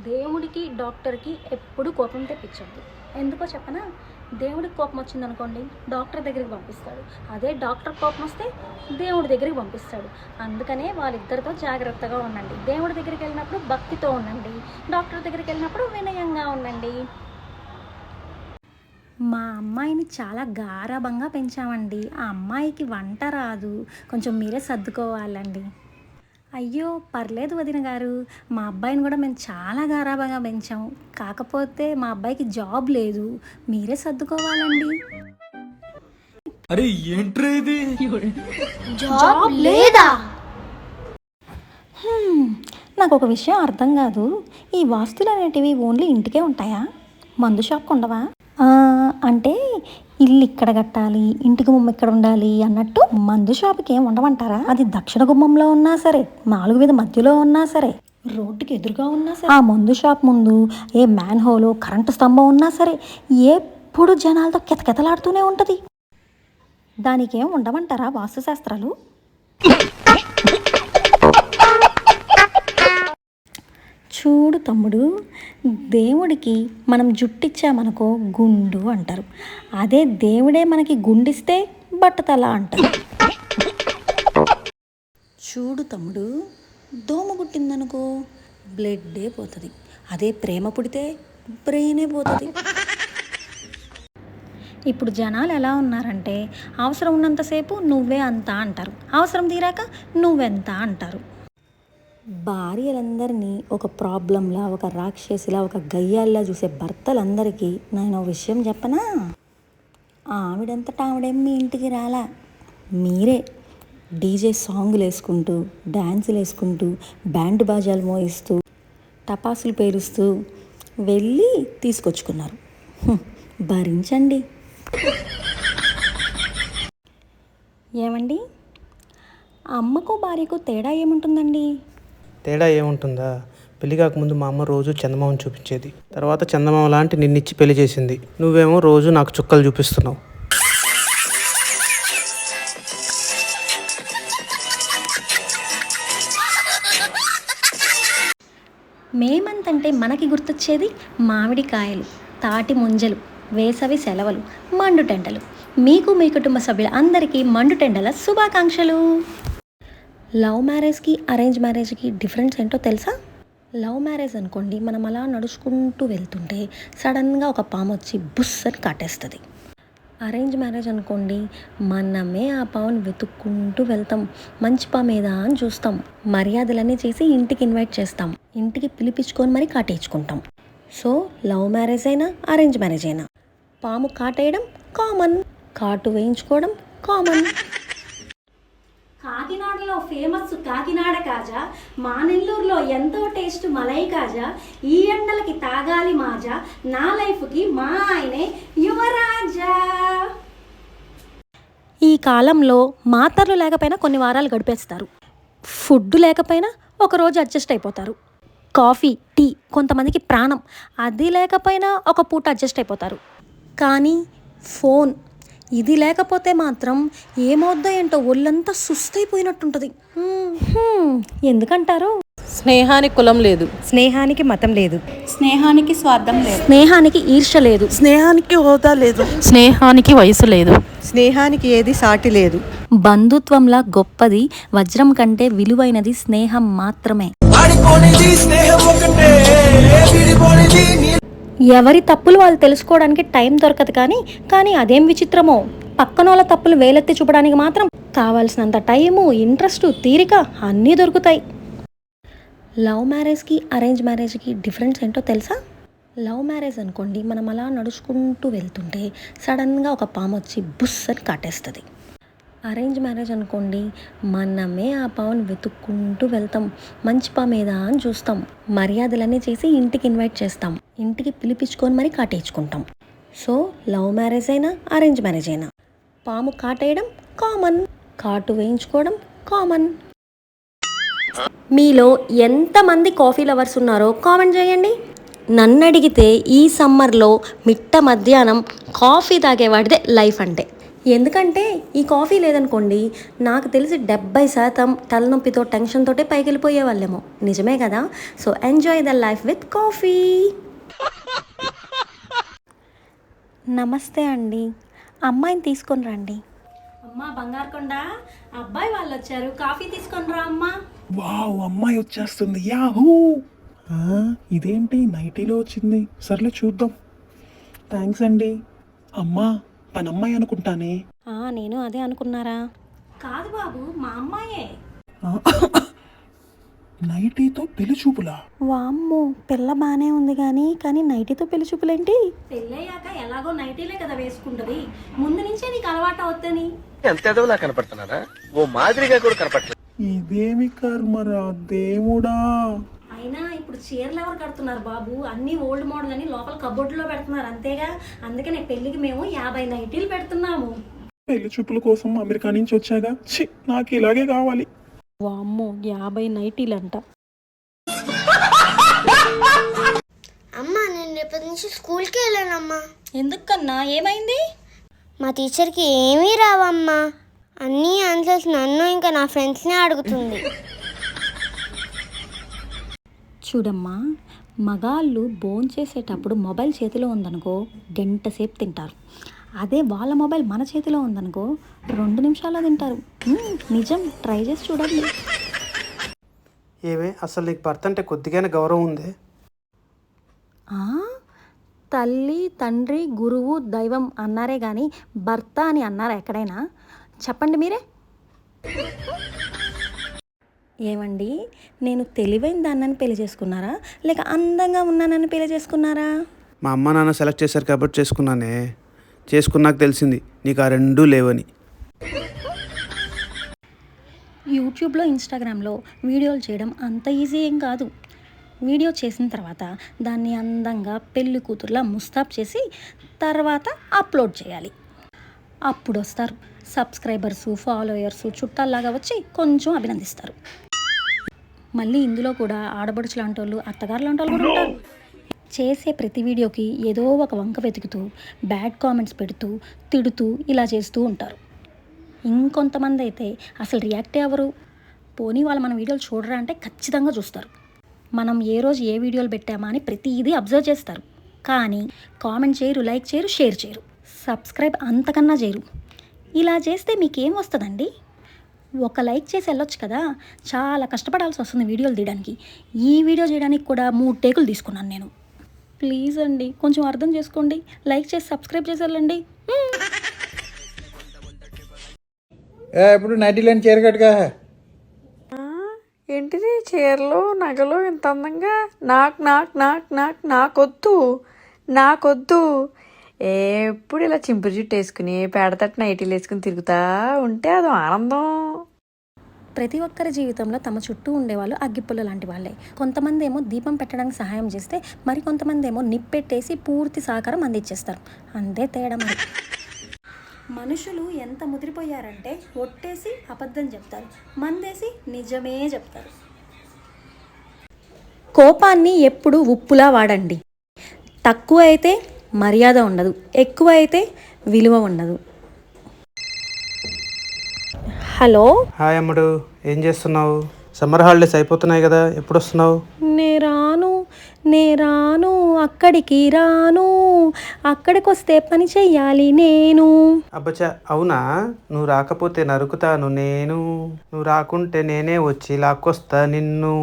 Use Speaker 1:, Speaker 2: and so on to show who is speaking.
Speaker 1: దేవుడికి డాక్టర్కి ఎప్పుడు కోపం తెప్పించద్దు. ఎందుకో చెప్పనా? దేవుడికి కోపం వచ్చిందనుకోండి డాక్టర్ దగ్గరికి పంపిస్తాడు. అదే డాక్టర్ కోపం వస్తే దేవుడి దగ్గరికి పంపిస్తాడు. అందుకనే వాళ్ళిద్దరితో జాగ్రత్తగా ఉండండి. దేవుడి దగ్గరికి వెళ్ళినప్పుడు భక్తితో ఉండండి, డాక్టర్ దగ్గరికి వెళ్ళినప్పుడు వినయంగా ఉండండి. మా అమ్మాయిని చాలా గారాబంగా పెంచామండి. ఆ అమ్మాయికి వంట రాదు, కొంచెం మీరే సర్దుకోవాలండి. అయ్యో పర్లేదు వదిన గారు, మా అబ్బాయిని కూడా మేము చాలా గారాబంగా పెంచాం. కాకపోతే మా అబ్బాయికి జాబ్ లేదు, మీరే సర్దుకోవాలండి.
Speaker 2: అరే ఏంట్రా ఇది?
Speaker 1: జాబ్ లేదా? నాకు ఒక విషయం అర్థం కాదు. ఈ వాస్తులు అనేటివి ఓన్లీ ఇంటికే ఉంటాయా? మందు షాప్కి ఉండవా? అంటే ఇల్లు ఇక్కడ కట్టాలి, ఇంటి గుమ్మం ఇక్కడ ఉండాలి అన్నట్టు మందు షాప్కి ఏం ఉండమంటారా? అది దక్షిణ గుమ్మంలో ఉన్నా సరే, 4 వీధి మధ్యలో ఉన్నా సరే, రోడ్డుకి ఎదురుగా ఉన్నా సరే, ఆ మందు షాప్ ముందు ఏ మ్యాన్ హోలు, కరెంటు స్తంభం ఉన్నా సరే, ఎప్పుడు జనాలతో కెతకెతలాడుతూనే ఉంటుంది. దానికి ఏం ఉండమంటారా వాస్తుశాస్త్రాలు? చూడు తమ్ముడు, దేవుడికి మనం జుట్టిచ్చామనుకో గుండు అంటారు. అదే దేవుడే మనకి గుండిస్తే బట్టతల అంటారు. చూడు తమ్ముడు, దోమ కుట్టిందనుకో బ్లడ్డే పోతుంది. అదే ప్రేమ పుడితే బ్రెయినే పోతుంది. ఇప్పుడు జనాలు ఎలా ఉన్నారంటే అవసరం ఉన్నంతసేపు నువ్వే అంతా అంటారు, అవసరం తీరాక నువ్వెంత అంటారు. భార్యలందరినీ ఒక ప్రాబ్లంలా, ఒక రాక్షసిలా, ఒక గయ్యాల్లా చూసే భర్తలందరికీ నేను విషయం చెప్పనా? ఆవిడంతటా ఆవిడేం మీ ఇంటికి రాలా. మీరే డీజే సాంగులు వేసుకుంటూ, డ్యాన్సులు వేసుకుంటూ, బ్యాండ్ బాజాలు మోయిస్తూ, టపాసులు పేరుస్తూ వెళ్ళి తీసుకొచ్చుకున్నారు. భరించండి. ఏమండి, అమ్మకు భార్యకు తేడా ఏముంటుందండి?
Speaker 3: తేడా ఏముంటుందా? పెళ్లి కాకముందు మా అమ్మ రోజు చందమామను చూపించేది. తర్వాత చందమామ లాంటి నిన్నిచ్చి పెళ్లి చేసింది. నువ్వేమో రోజు నాకు చుక్కలు చూపిస్తున్నావు.
Speaker 1: మేమంత్ అంటే మనకి గుర్తొచ్చేది మామిడికాయలు, తాటి ముంజలు, వేసవి సెలవులు, మండుటెండలు. మీకు మీ కుటుంబ సభ్యుల అందరికీ మండుటెండల శుభాకాంక్షలు. లవ్ మ్యారేజ్కి అరేంజ్ మ్యారేజ్కి డిఫరెన్స్ ఏంటో తెలుసా? లవ్ మ్యారేజ్ అనుకోండి, మనం అలా నడుచుకుంటూ వెళ్తుంటే సడన్గా ఒక పాము వచ్చి బుస్ అని కాటేస్తుంది. అరేంజ్ మ్యారేజ్ అనుకోండి, మనమే ఆ పాముని వెతుక్కుంటూ వెళ్తాం, మంచి పామేదా అని చూస్తాం, మర్యాదలన్నీ చేసి ఇంటికి ఇన్వైట్ చేస్తాం, ఇంటికి పిలిపించుకొని మరీ కాటేయించుకుంటాం. సో లవ్ మ్యారేజ్ అయినా అరేంజ్ మ్యారేజ్ అయినా పాము కాటేయడం కామన్, కాటు వేయించుకోవడం కామన్. కాకినాడలో ఫేమస్ కాకినాడ కాజా, మా నెల్లూరులో ఎంతో టేస్ట్ మలై కాజా, ఈ ఎండలకి తాగాలి మాజా, నా లైఫ్కి మా ఆయనే యువరాజా. ఈ కాలంలో మాతర్లు లేకపోయినా కొన్ని వారాలు గడిపేస్తారు, ఫుడ్ లేకపోయినా ఒకరోజు అడ్జస్ట్ అయిపోతారు, కాఫీ టీ కొంతమందికి ప్రాణం, అది లేకపోయినా ఒక పూట అడ్జస్ట్ అయిపోతారు. కానీ ఫోన్ ఇది లేకపోతే మాత్రం ఏమవుద్దో ఏంటో ఒళ్ళంతా సుస్తైపోయినట్టుంటుంది. ఎందుకంటారు?
Speaker 4: స్నేహానికి కులం లేదు,
Speaker 5: స్నేహానికి మతం లేదు,
Speaker 6: స్నేహానికి స్వార్థం లేదు,
Speaker 1: స్నేహానికి ఈర్ష్య లేదు,
Speaker 4: స్నేహానికి హోదా లేదు,
Speaker 6: స్నేహానికి వయసు లేదు,
Speaker 5: స్నేహానికి ఏది సాటి లేదు.
Speaker 1: బంధుత్వంలా గొప్పది, వజ్రం కంటే విలువైనది స్నేహం మాత్రమే. ఎవరి తప్పులు వాళ్ళు తెలుసుకోవడానికి టైం దొరకదు. కానీ అదేం విచిత్రమో, పక్కనోళ్ళ తప్పులు వేలెత్తి చూపడానికి మాత్రం కావాల్సినంత టైము, ఇంట్రెస్ట్, తీరిక అన్నీ దొరుకుతాయి. లవ్ మ్యారేజ్కి అరేంజ్ మ్యారేజ్కి డిఫరెన్స్ ఏంటో తెలుసా? లవ్ మ్యారేజ్ అనుకోండి, మనం అలా నడుచుకుంటూ వెళ్తుంటే సడన్గా ఒక పాము వచ్చి బుస్ అని కాటేస్తుంది. అరేంజ్ మ్యారేజ్ అనుకోండి, మనమే ఆ పాముని వెతుక్కుంటూ వెళ్తాం, మంచి పామేదా అని చూస్తాం, మర్యాదలన్నీ చేసి ఇంటికి ఇన్వైట్ చేస్తాం, ఇంటికి పిలిపించుకొని మరీ కాటేయించుకుంటాం. సో లవ్ మ్యారేజ్ అయినా అరేంజ్ మ్యారేజ్ అయినా పాము కాటేయడం కామన్, కాటు వేయించుకోవడం కామన్. మీలో ఎంతమంది కాఫీ లవర్స్ ఉన్నారో కామెంట్ చేయండి. నన్ను అడిగితే ఈ సమ్మర్లో మిట్ట మధ్యాహ్నం కాఫీ తాగేవాడిదే లైఫ్ అంటే. ఎందుకంటే ఈ కాఫీ లేదనుకోండి నాకు తెలిసి 70% తలనొప్పితో టెన్షన్ తోటే పైకి వెళ్ళిపోయే వాళ్ళేమో. నిజమే కదా? So enjoy the life with coffee. నమస్తే అండి, అమ్మాయిని తీసుకొని రండి. అమ్మా బంగారుకొండ, అబ్బాయి వాళ్ళు వచ్చారు, కాఫీ తీసుకొని రా అమ్మా.
Speaker 7: వావ్, అమ్మాయి వచ్చేస్తుంది. యాహూ! ఇదేంటి నైటీలో వచ్చింది? సర్లే చూద్దాం. థ్యాంక్స్ అండి. అమ్మా, పనమ్మాయి అనుకుంటానే.
Speaker 1: నేను అదే అనుకున్నారా? కాదు బాబు, మా అమ్మాయే.
Speaker 7: నైటీతో పెళ్లి చూపులా?
Speaker 1: వామ్మో, పిల్ల బాగానే ఉంది కానీ నైటీతో పెళ్లి చూపులేంటి? పెళ్ళయ్యాక ఎలాగో నైటీలే కదా వేసుకుంటది, ముందు నుంచే నీకు అలవాటు అవుతుంది.
Speaker 8: ఎంత ఎదవలా కనపడుతున్నారా? ఓ మాదిరిగా కూడా కనపడలేదు.
Speaker 7: ఇదేమి కర్మరా దేవుడా.
Speaker 1: అయినా ఇప్పుడు చీరలు ఎవరు కడుతున్నారు బాబు? అన్ని ఓల్డ్ మోడల్ అని లోపల కబోర్డులో పెడుతున్నారు అంతేగా. అందుకనే పెళ్లికి మేము 50 నైటీలు పెడుతున్నాము.
Speaker 7: పెళ్లి చూపుల కోసం అమెరికా నుంచి వచ్చాగా, ఛీ, నాకు ఇలాగే కావాలి.
Speaker 1: వామ్మో, 50 నైటీలంట.
Speaker 9: అమ్మా, నేను రేపటి నుంచి స్కూల్కి వెళ్ళానమ్మా.
Speaker 1: ఎందుకన్నా, ఏమైంది?
Speaker 9: మా టీచర్కి ఏమీ రావమ్మా. అన్నీ ఆన్సర్స్ నన్ను ఇంకా నా ఫ్రెండ్స్నే అడుగుతుంది.
Speaker 1: చూడమ్మా, మగాళ్ళు భోంచేసేటప్పుడు మొబైల్ చేతిలో ఉందనుకో గంట సేపు తింటారు. అదే వాళ్ళ మొబైల్ మన చేతిలో ఉందనుకో 2 నిమిషాల్లో తింటారు. నిజం, ట్రై చేసి చూడండి.
Speaker 3: ఏమే, అసలు నీకు భర్త అంటే కొద్దిగానే గౌరవం ఉంది?
Speaker 1: తల్లి, తండ్రి, గురువు, దైవం అన్నారే కానీ భర్త అని అన్నారా ఎక్కడైనా? చెప్పండి మీరే. ఏమండి, నేను తెలివైన దాన్నని పెళ్లి చేసుకున్నారా లేక అందంగా ఉన్నానని పెళ్లి చేసుకున్నారా?
Speaker 3: మా అమ్మ నాన్న సెలెక్ట్ చేశారు కాబట్టి చేసుకున్నానే. చేసుకున్నాక తెలిసింది నీకు ఆ రెండూ లేవని.
Speaker 1: యూట్యూబ్లో, ఇన్స్టాగ్రామ్లో వీడియోలు చేయడం అంత ఈజీ ఏం కాదు. వీడియో చేసిన తర్వాత దాన్ని అందంగా పెళ్లి కూతుర్లా ముస్తాబ్ చేసి తర్వాత అప్లోడ్ చేయాలి. అప్పుడు వస్తారు సబ్స్క్రైబర్సు, ఫాలోయర్సు, చుట్టాల్లాగా వచ్చి కొంచెం అభినందిస్తారు. మళ్ళీ ఇందులో కూడా ఆడబడుచు లాంటి వాళ్ళు, అత్తగారు లాంటి వాళ్ళు కూడా ఉంటారు. చేసే ప్రతి వీడియోకి ఏదో ఒక వంక వెతుకుతూ బ్యాడ్ కామెంట్స్ పెడుతూ తిడుతూ ఇలా చేస్తూ ఉంటారు. ఇంకొంతమంది అయితే అసలు రియాక్టే అవ్వరు. పోనీ వాళ్ళు మన వీడియోలు చూడరా అంటే ఖచ్చితంగా చూస్తారు. మనం ఏ రోజు ఏ వీడియోలు పెట్టామా అని ప్రతిదీ అబ్జర్వ్ చేస్తారు. కానీ కామెంట్ చేయరు, లైక్ చేయరు, షేర్ చేయరు, సబ్స్క్రైబ్ అంతకన్నా చేయరు. ఇలా చేస్తే మీకేం వస్తుందండి? ఒక లైక్ చేసి వెళ్ళొచ్చు కదా. చాలా కష్టపడాల్సి వస్తుంది వీడియోలు తీయడానికి. ఈ వీడియో చేయడానికి కూడా 3 టేకులు తీసుకున్నాను నేను. ప్లీజ్ అండి, కొంచెం అర్థం చేసుకోండి. లైక్ చేసి సబ్స్క్రైబ్ చేసి వెళ్ళండి.
Speaker 2: ఇప్పుడు నైటీలని చీర కట్టుగా.
Speaker 4: ఏంటిది చీరలు నగలు ఇంత అందంగా? నాకొద్దు. ఎప్పుడు ఇలా చింపురు జుట్టు వేసుకుని పేడతట్టు నైటీలు వేసుకుని తిరుగుతా ఉంటే అదో ఆనందం.
Speaker 1: ప్రతి ఒక్కరి జీవితంలో తమ చుట్టూ ఉండేవాళ్ళు అగ్గిపుల్ల లాంటి వాళ్ళే. కొంతమంది ఏమో దీపం పెట్టడానికి సహాయం చేస్తే మరి కొంతమంది ఏమో నిప్పెట్టేసి పూర్తి సహకారం అందించేస్తారు. అంతే తేడా మరి. మనుషులు ఎంత ముదిరిపోయారంటే ఒట్టేసి అబద్ధం చెప్తారు, మందేసి నిజమే చెప్తారు. కోపాన్ని ఎప్పుడు ఉప్పులా వాడండి. తక్కువ అయితే మర్యాద ఉండదు, ఎక్కువ అయితే విలువ ఉండదు. హలో.
Speaker 3: హాయ్ అమ్ముడు, ఏం చేస్తున్నావు? సమ్మర్ హాలిడేస్ అయిపోతున్నాయి కదా, ఎప్పుడు వస్తున్నావు?
Speaker 1: నే రాను, అక్కడికి రాను. అక్కడికి వస్తే పని చెయ్యాలి నేను.
Speaker 3: అబ్బచ్చా, అవునా? నువ్వు రాకపోతే నరుకుతాను నేను. నువ్వు రాకుంటే నేనే వచ్చి లాక్కొస్తా నిన్ను.